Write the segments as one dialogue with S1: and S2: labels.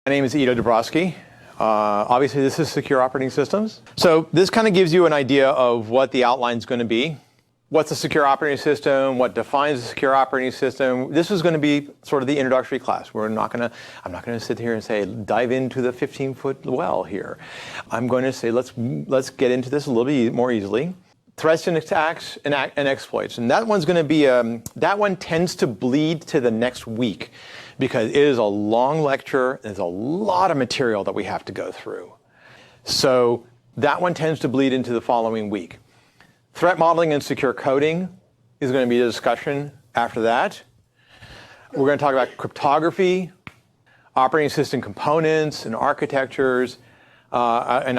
S1: My name is Dubrawsky. Obviously, this is secure operating systems. So this kind of gives you an idea of what the outline is going to be. What's a secure operating system? What defines a secure operating system? This is going to be sort of the introductory class. I'm not going to sit here and say, dive into the 15-foot well here. I'm going to say, let's get into this a little bit more easily. Threats and attacks and exploits. And that one's going to be, that one tends to bleed to the next week because it is a long lecture. There's a lot of material that we have to go through. So that one tends to bleed into the following week. Threat modeling and secure coding is going to be a discussion after that. We're going to talk about cryptography, operating system components and architectures. And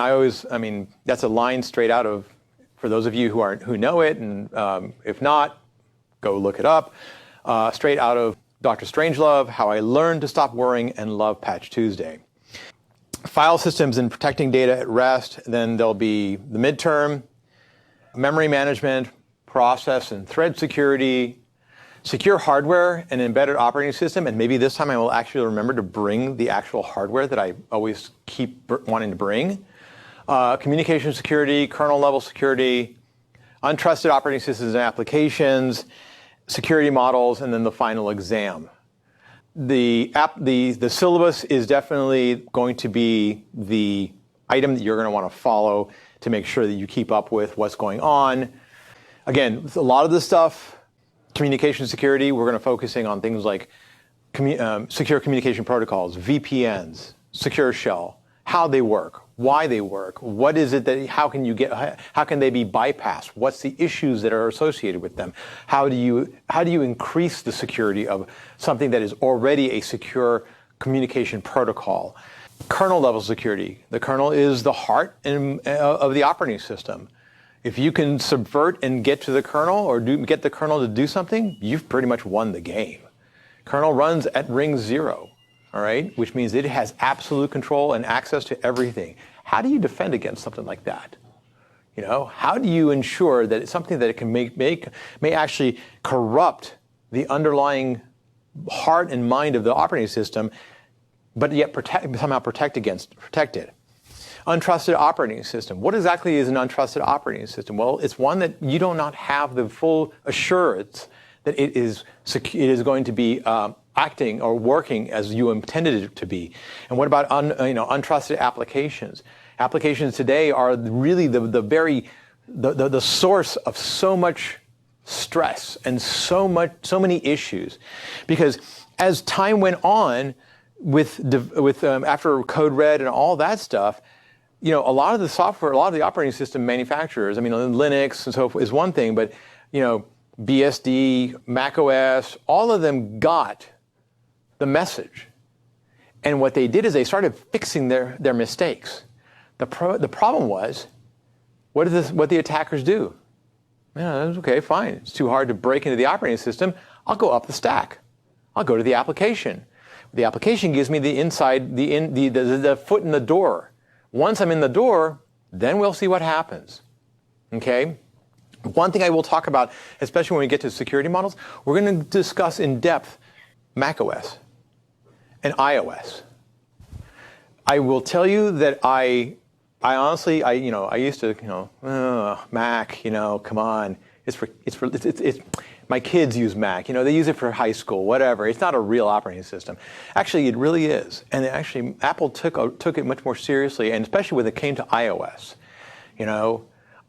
S1: that's a line straight out of, for those of you who know it, and if not, go look it up. Straight out of Dr. Strangelove, How I Learned to Stop Worrying and Love Patch Tuesday. File systems and protecting data at rest. Then there'll be the midterm, memory management, process and thread security, secure hardware and embedded operating system. And maybe this time I will actually remember to bring the actual hardware that I always keep wanting to bring. Communication security, kernel level security, untrusted operating systems and applications, security models, and then the final exam. The syllabus is definitely going to be the item that you're going to want to follow to make sure that you keep up with what's going on. Again, a lot of this stuff, communication security, we're going to focusing on things like secure communication protocols, VPNs, secure shell, how they work, why they work, what is it that, how can they be bypassed? What's the issues that are associated with them? How do you increase the security of something that is already a secure communication protocol? Kernel level security. The kernel is the heart of the operating system. If you can subvert and get to the kernel or get the kernel to do something, you've pretty much won the game. Kernel runs at ring 0. All right, which means it has absolute control and access to everything. How do you defend against something like that? You know, how do you ensure that it's something that it can may actually corrupt the underlying heart and mind of the operating system, but yet somehow protect it? Untrusted operating system. What exactly is an untrusted operating system? Well, it's one that you do not have the full assurance that it is going to be acting or working as you intended it to be. And what about untrusted applications? Applications today are really the source of so much stress and so many issues, because as time went on after code red and all that stuff, a lot of the software, a lot of the operating system manufacturers, Linux and so forth is one thing, but BSD, Mac OS, all of them got the message. And what they did is they started fixing their mistakes. The problem was, what the attackers do? Okay, fine. It's too hard to break into the operating system. I'll go up the stack. I'll go to the application. The application gives me the inside, the foot in the door. Once I'm in the door, then we'll see what happens. Okay? One thing I will talk about, especially when we get to security models, we're going to discuss in depth Mac OS and iOS. I will tell you that I honestly, I used to, Mac, come on. It's my kids use Mac, they use it for high school, whatever. It's not a real operating system. Actually, it really is. And actually, Apple took it much more seriously, and especially when it came to iOS.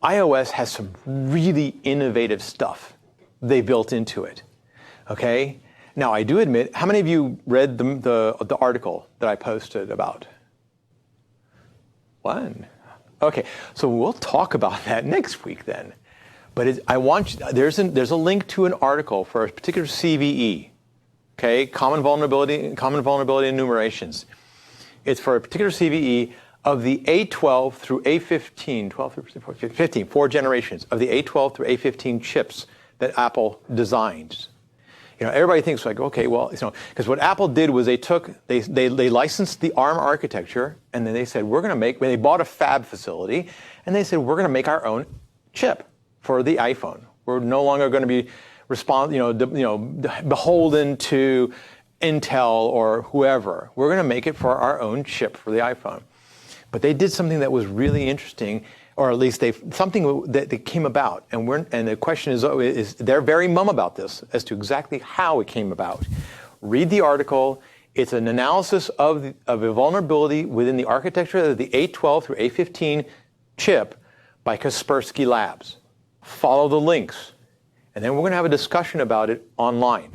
S1: iOS has some really innovative stuff they built into it. Okay? Now, I do admit, how many of you read the article that I posted about? One. Okay, so we'll talk about that next week then. But there's a link to an article for a particular CVE, okay, common vulnerability enumerations. It's for a particular CVE of the A12 through A15, 12 through 15, 4 generations of the A12 through A15 chips that Apple designed. Everybody thinks like, okay, well, because what Apple did was they licensed the ARM architecture, and then they said, they bought a fab facility, and they said, we're going to make our own chip for the iPhone. We're no longer going to be beholden to Intel or whoever. We're going to make it for our own chip for the iPhone. But they did something that was really interesting, or at least something that came about. And the question is they're very mum about this as to exactly how it came about. Read the article. It's an analysis of a vulnerability within the architecture of the A12 through A15 chip by Kaspersky Labs. Follow the links. And then we're going to have a discussion about it online.